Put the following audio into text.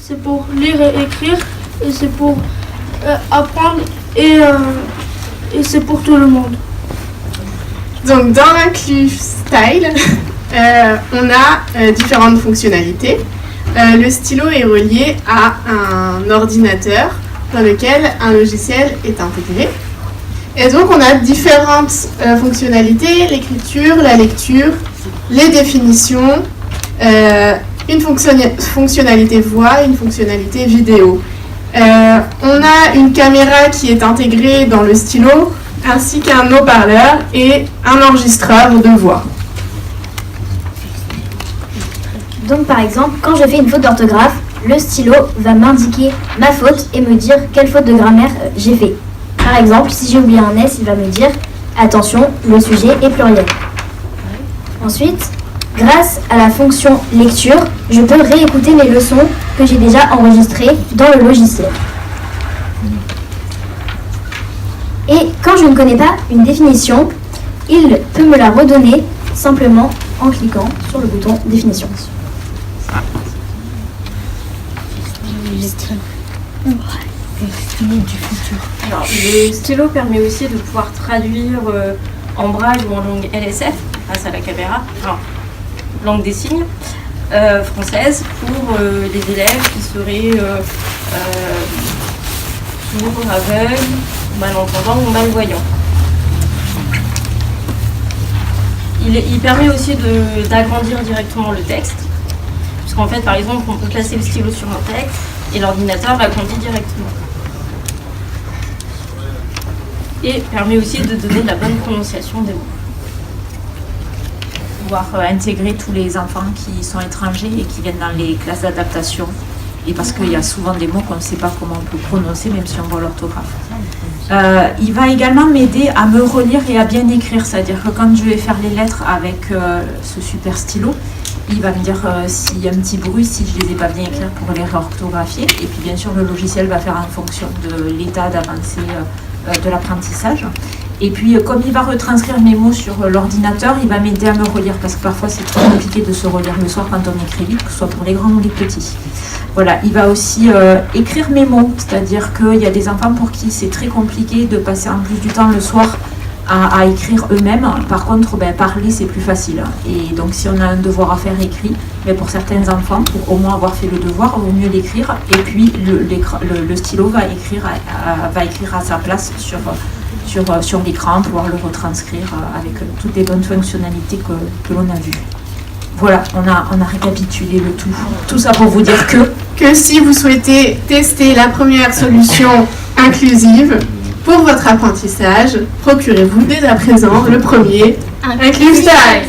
c'est pour lire et écrire, et c'est pour apprendre, et c'est pour tout le monde. Donc dans l'Inclus Style, on a différentes fonctionnalités. Le stylo est relié à un ordinateur dans lequel un logiciel est intégré. Et donc on a différentes fonctionnalités, l'écriture, la lecture, les définitions, une fonctionnalité voix, une fonctionnalité vidéo. On a une caméra qui est intégrée dans le stylo, ainsi qu'un haut-parleur et un enregistreur de voix. Donc par exemple, quand je fais une faute d'orthographe, le stylo va m'indiquer ma faute et me dire quelle faute de grammaire j'ai fait. Par exemple, si j'ai oublié un S, il va me dire « Attention, le sujet est pluriel ». Ensuite, grâce à la fonction lecture, je peux réécouter mes leçons que j'ai déjà enregistrées dans le logiciel. Et quand je ne connais pas une définition, il peut me la redonner simplement en cliquant sur le bouton « Définition ». Alors, le stylo permet aussi de pouvoir traduire en braille ou en langue LSF grâce à la caméra, alors, langue des signes française pour les élèves qui seraient sourds, aveugles, malentendants ou malvoyants. Il permet aussi d'agrandir directement le texte, puisqu'en fait, par exemple, on peut placer le stylo sur un texte et l'ordinateur l'agrandit directement. Et permet aussi de donner la bonne prononciation des mots. Pouvoir intégrer tous les enfants qui sont étrangers et qui viennent dans les classes d'adaptation. Et parce qu'il y a souvent des mots qu'on ne sait pas comment on peut prononcer, même si on voit l'orthographe. Il va également m'aider à me relire et à bien écrire. C'est-à-dire que quand je vais faire les lettres avec ce super stylo, il va me dire s'il y a un petit bruit, si je ne les ai pas bien écrits pour les réorthographier. Et puis bien sûr, le logiciel va faire en fonction de l'état d'avancée de l'apprentissage. Et puis comme il va retranscrire mes mots sur l'ordinateur, il va m'aider à me relire parce que parfois c'est trop compliqué de se relire le soir quand on écrit vite, que ce soit pour les grands ou les petits. Voilà, il va aussi écrire mes mots, c'est-à-dire qu'il y a des enfants pour qui c'est très compliqué de passer en plus du temps le soir à écrire eux-mêmes. Par contre, parler c'est plus facile. Et donc si on a un devoir à faire écrit, pour certains enfants, pour au moins avoir fait le devoir, il vaut mieux l'écrire. Et puis le stylo va écrire à sa place sur l'écran, pouvoir le retranscrire avec toutes les bonnes fonctionnalités que l'on a vues. Voilà, on a récapitulé le tout. Tout ça pour vous dire que si vous souhaitez tester la première solution inclusive pour votre apprentissage, procurez-vous dès à présent le premier Inclus Style.